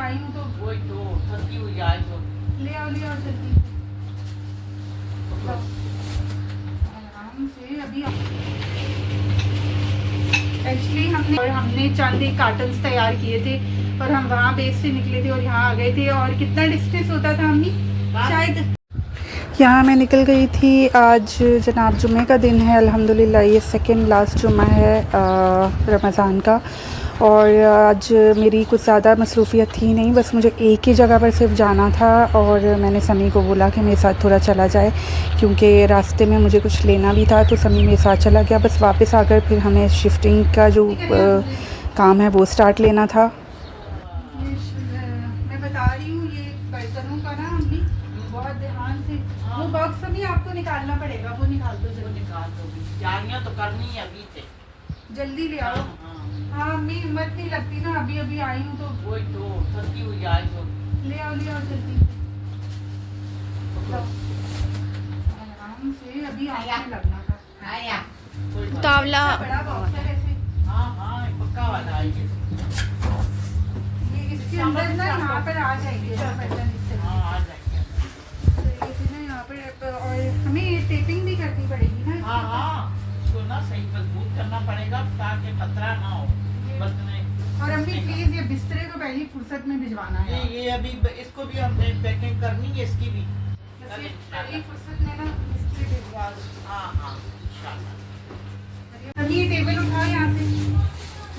आई हूँ तो वही तो थकी हुई आज तो ले आओ जल्दी आराम से। अभी एक्चुअली हमने चंद एक कार्टन्स तैयार किए थे और हम वहाँ बेस से निकले थे और यहाँ आ गए थे। और कितना डिस्टेंस होता था हमने शायद। यहाँ मैं निकल गई थी। आज जनाब जुम्मे का दिन है, अल्हम्दुलिल्लाह ये सेकंड लास्ट जुम्मा है रमज़ान का। और आज मेरी कुछ ज़्यादा मसरूफ़ियत थी नहीं, बस मुझे एक ही जगह पर सिर्फ जाना था। और मैंने समी को बोला कि मेरे साथ थोड़ा चला जाए, क्योंकि रास्ते में मुझे कुछ लेना भी था। तो समी मेरे साथ चला गया। बस वापस आकर फिर हमें शिफ्टिंग का जो काम है वो स्टार्ट लेना था। मैं बता रही हूँ ये बर्तनों का ना हमने बहुत ध्यान से, वो बॉक्स भी आपको निकालना पड़ेगा, वो निकाल दो जल्दी। निकाल दो, तैयारियां तो करनी है अभी से, जल्दी ले आओ। हाँ अम्मी हिम्मत नहीं लगती ना, अभी अभी आई हूँ तो वही तो थकी हुई आज तो ले आओ जल्दी आराम से। अभी आने लगना था तावला। बड़ा बॉक्स है वैसे। हाँ पक्का वाला है ये इसके अंदर ना यहाँ पर आ जाएंगे बर्तन इससे। हाँ आ जाएंगे तो ये ना यहाँ पर। और हमें ये टेपिंग भी करनी पड़ेगी ना। हाँ इसको ना सही मजबूत करना पड़ेगा ताकि खतरा ना हो बदने। और अम्मी प्लीज ये बिस्तरे को पहली फुर्सत में भिजवाना है। ये अभी इसको भी हमने पैकिंग करनी है, इसकी भी पहली फुर्सत में ना बिस्तरे भिजवा दो। हाँ इंशाल्लाह। अम्मी ये टेबल उठाओ यहाँ से,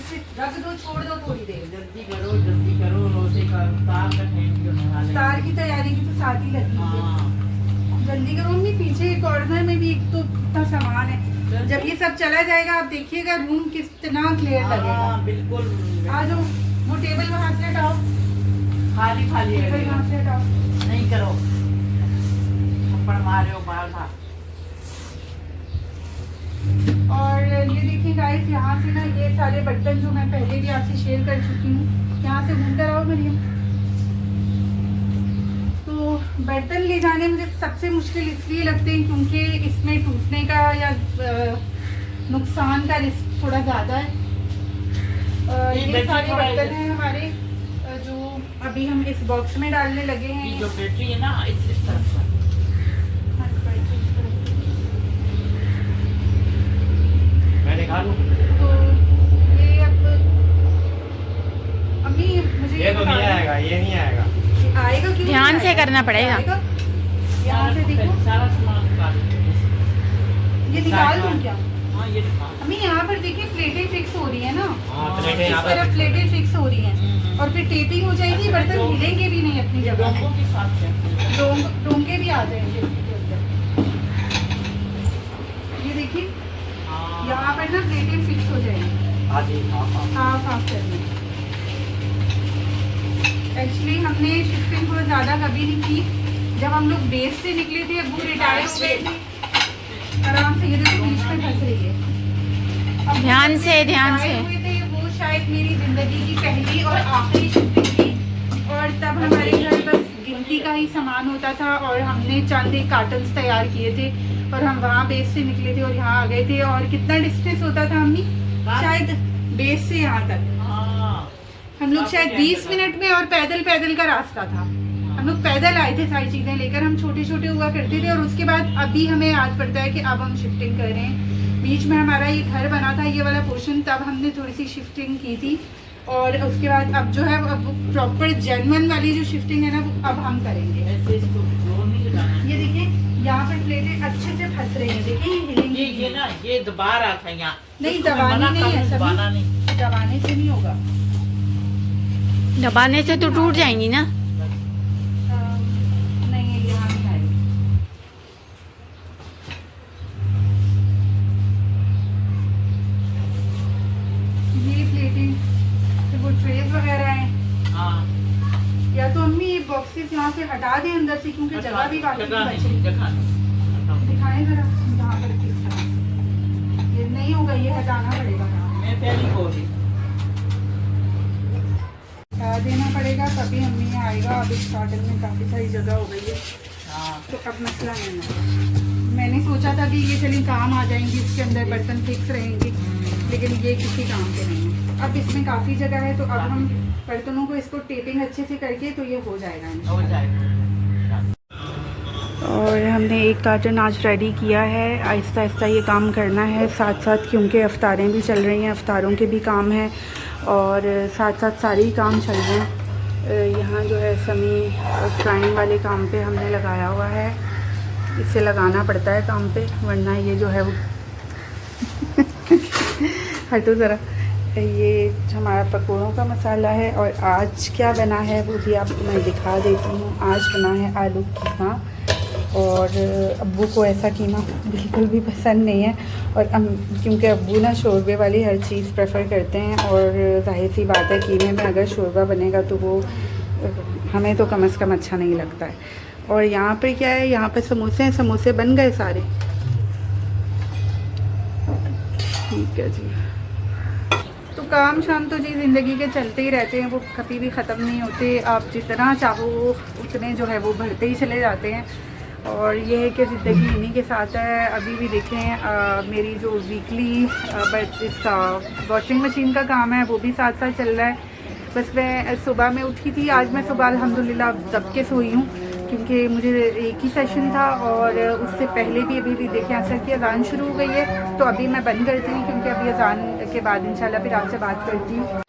इसे रख दो, छोड़ दो थोड़ी देर। जल्दी करो रोजे का तार का टाइम जो बना ले। तार की तैयारी की तो साथ ही लगी है। हाँ जल्दी करो अम्मी। पीछे कॉर्नर में भी एक तो इतना सामान है। जब ये सब चला जाएगा आप देखिएगा रूम कितना क्लियर लगेगा। हाँ बिल्कुल। आ जाओ, वो टेबल वहाँ से हटाओ, खाली टेबल वहाँ से हटाओ। नहीं करो, थप्पड़ मारे हो बार। और ये देखिए गाइस, यहाँ से ना ये सारे बर्तन जो मैं पहले भी आपसे शेयर कर चुकी हूँ, यहाँ से घूम कर आओ मरियम। तो बर्तन ले जाने मुझे सबसे मुश्किल इसलिए लगते हैं क्योंकि इसमें टूटने का या नुकसान का रिस्क थोड़ा ज़्यादा है। ये सारे बर्तन हैं हमारे जो अभी हम इस बॉक्स में डालने लगे हैं। जो बैटरी है ना इस तरफ से मैं दिखा दूं। तो ये अब अम्मी मुझे ये तो नहीं आएगा, ये नहीं आएगा। आएगा क्यों? ध्यान से करना पड़ेगा। यहाँ से देखो, सारा सामान निकाल। ये निकाल दूँ क्या? हाँ ये निकाल। अम्मी यहाँ पर देखिए प्लेटें फिक्स हो रही है ना। हाँ प्लेटें इस यहाँ पर तरफ प्लेटें फिक्स हो रही हैं और फिर टेपिंग हो जाएगी, अच्छा, बर्तन तो- हिलेंगे भी नहीं अपनी जगह डोंगों पे। के साथ है। डोंगे भी आ जाएंगे इसके अंदर। ये देखिए हाँ यहाँ पर ना प्लेटें फिक्स हो जाएंगी। हाँ जी हाँ। हाफ करनी। एक्चुअली हमने शिफ्टिंग बहुत ज़्यादा कभी नहीं की। जब हम लोग बेस से निकले थे, वो रिटायर हो गए थे आराम से। ये देखो बीच में फंस रही है। अब ध्यान से रिटायर हुए थे, वो शायद मेरी ज़िंदगी की पहली और आखिरी शिफ्टिंग थी। और तब हमारे घर बस गिनती का ही सामान होता था और हमने चंद एक कार्टन्स तैयार किए थे और हम वहाँ बेस से निकले थे और यहाँ आ गए थे। और कितना डिस्टेंस होता था हमने शायद बेस से यहाँ तक हम लोग शायद 20 मिनट में, और पैदल का रास्ता था। हम लोग पैदल आए थे सारी चीज़ें लेकर। हम छोटे हुआ करते थे और उसके बाद अभी हमें याद पड़ता है कि अब हम शिफ्टिंग कर रहे हैं। बीच में हमारा ये घर बना था, ये वाला पोर्शन, तब हमने थोड़ी सी शिफ्टिंग की थी। और उसके बाद अब जो है अब प्रॉपर जेन्युइन वाली जो शिफ्टिंग है ना, वो अब हम करेंगे। ये देखिए यहाँ पर प्लेटें अच्छे से फंस रही है। देखिए हिलेंगी। ये ना ये दबा रहा था यहाँ। नहीं दबानी नहीं है, दबाना नहीं। दबाने से नहीं होगा। दबाने से तो टूट जाएंगी ना। नहीं ये यहाँ नहीं आएगी। ये प्लेटिंग वो ट्रेस वगैरह हैं। हाँ या तो अम्मी ये बॉक्सेस यहाँ से हटा दें अंदर से, क्योंकि जगह भी काफी बच रही है। दिखाएं जरा जहाँ पर किस तरह। ये नहीं होगा, ये हटाना पड़ेगा। मैं पहली बोली हटा देना पड़ेगा तभी अम्मी ये आएगा। अब इस गार्डन में काफी सारी जगह हो गई है। हाँ तो अब मसला नहीं है। मैंने सोचा था कि ये चलिए काम आ जाएंगी, इसके अंदर बर्तन फिक्स रहेंगे, लेकिन ये किसी काम के नहीं है। अब इसमें काफ़ी जगह है, तो अब हम बर्तनों को इसको टेपिंग अच्छे से करके तो ये हो जाएगा हो इंशाल्लाह। जाएगा। और हमने एक कार्टन आज रेडी किया है। आहिस्ता आहिस्ता ये काम करना है साथ साथ, क्योंकि अफ्तारें भी चल रही हैं, अफ्तारों के भी काम हैं और साथ साथ सारे ही काम चल रहे हैं। यहाँ जो है समी फ्राइंग वाले काम पे हमने लगाया हुआ है, इसे लगाना पड़ता है काम पे, वरना ये जो है वो हटो ज़रा। ये हमारा पकौड़ों का मसाला है और आज क्या बना है वो भी आपको मैं दिखा देती हूँ। आज बना है आलू कीमा, और अब्बू को ऐसा कीमा बिल्कुल भी पसंद नहीं है, और क्योंकि अब्बू ना शोरबे वाली हर चीज़ प्रेफर करते हैं, और जाहिर सी बात है कीमे में अगर शोरबा बनेगा तो वो हमें तो कम से कम अच्छा नहीं लगता है। और यहाँ पर क्या है, यहाँ पर समोसे हैं, समोसे बन गए सारे। ठीक है जी। तो काम शाम तो जी ज़िंदगी के चलते ही रहते हैं, वो कभी भी ख़त्म नहीं होते। आप जितना चाहो उतने जो है वो बढ़ते ही चले जाते हैं, और ये है कि ज़िंदगी इन्हीं के साथ है। अभी भी देखें मेरी जो वीकली इसका वॉशिंग मशीन का काम है वो भी साथ साथ चल रहा है। बस मैं सुबह में उठी थी, आज मैं सुबह अल्हम्दुलिल्लाह दब के सोई हूँ, क्योंकि मुझे एक ही सेशन था, और उससे पहले भी अभी देखें असर की अज़ान शुरू हो गई है, तो अभी मैं बंद करती हूँ, क्योंकि अभी अज़ान के बाद इंशाल्लाह फिर आपसे बात करती हूँ।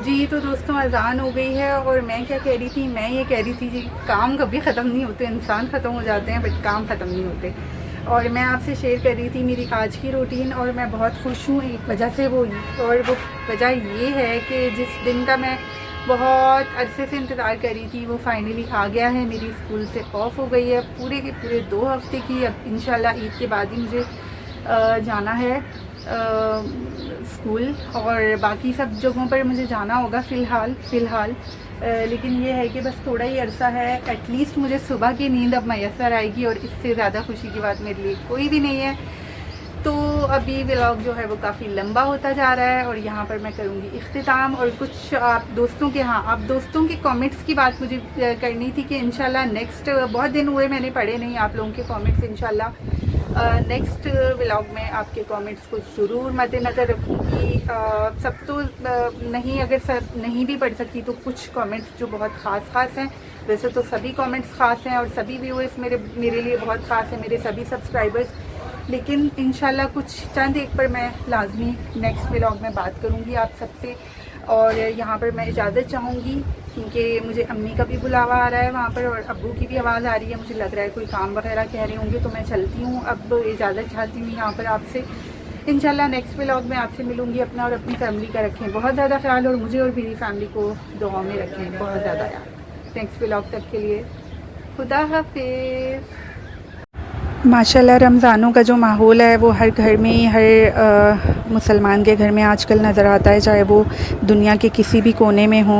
जी तो दोस्तों अज़ान हो गई है, और मैं क्या कह रही थी, मैं ये कह रही थी जी काम कभी ख़त्म नहीं होते, इंसान ख़त्म हो जाते हैं बट काम ख़त्म नहीं होते। और मैं आपसे शेयर कर रही थी मेरी आज की रूटीन, और मैं बहुत खुश हूँ एक वजह से, वो वजह ये है कि जिस दिन का मैं बहुत अरसे से इंतज़ार कर रही थी वो फाइनली आ गया है। मेरी स्कूल से ऑफ हो गई है पूरे के पूरे 2 हफ्ते की। अब इंशाल्लाह ईद के बाद ही मुझे जाना है स्कूल, और बाकी सब जगहों पर मुझे जाना होगा फ़िलहाल। लेकिन ये है कि बस थोड़ा ही अरसा है, एटलीस्ट मुझे सुबह की नींद अब मैसर आएगी, और इससे ज़्यादा खुशी की बात मेरे लिए कोई भी नहीं है। तो अभी व्लॉग जो है वो काफ़ी लंबा होता जा रहा है, और यहाँ पर मैं करूँगी इख्तिताम। और कुछ आप दोस्तों के कमेंट्स की बात मुझे करनी थी कि इंशाल्लाह नेक्स्ट, बहुत दिन हुए मैंने पढ़े नहीं आप लोगों के कमेंट्स, इंशाल्लाह नेक्स्ट व्लॉग में आपके कमेंट्स को ज़रूर मद्देनज़र रखूँगी। सब तो नहीं, अगर सब नहीं भी पढ़ सकती तो कुछ कमेंट्स जो बहुत ख़ास हैं, वैसे तो सभी कमेंट्स ख़ास हैं और सभी व्यूअर्स मेरे लिए बहुत ख़ास हैं, मेरे सभी सब्सक्राइबर्स। लेकिन इंशाल्लाह कुछ चंद एक पर मैं लाजमी नेक्स्ट व्लॉग में बात करूँगी आप सबसे। और यहाँ पर मैं इजाज़त चाहूँगी, क्योंकि मुझे अम्मी का भी बुलावा आ रहा है वहाँ पर, और अब्बू की भी आवाज़ आ रही है, मुझे लग रहा है कोई काम वगैरह कह रहे होंगे, तो मैं चलती हूँ। अब इजाज़त चाहती हूँ यहाँ पर आपसे। इंशाल्लाह नेक्स्ट व्लॉग में आपसे मिलूँगी। अपना और अपनी फैमिली का रखें बहुत ज़्यादा ख्याल, और मुझे और मेरी फैमिली को दुआ में रखें बहुत ज़्यादा यार। नेक्स्ट व्लॉग तक के लिए खुदा हाफिज़। माशाल्लाह रमज़ानों का जो माहौल है वो हर घर में, हर मुसलमान के घर में आजकल नज़र आता है, चाहे वो दुनिया के किसी भी कोने में हो।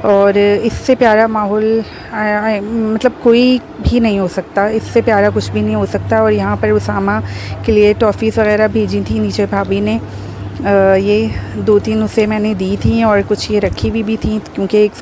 और इससे प्यारा माहौल मतलब कोई भी नहीं हो सकता, इससे प्यारा कुछ भी नहीं हो सकता। और यहाँ पर उसामा के लिए टॉफ़ीज़ वगैरह भेजी थी नीचे भाभी ने, ये 2-3 उसे मैंने दी थी, और कुछ ये रखी हुई भी थी, क्योंकि एक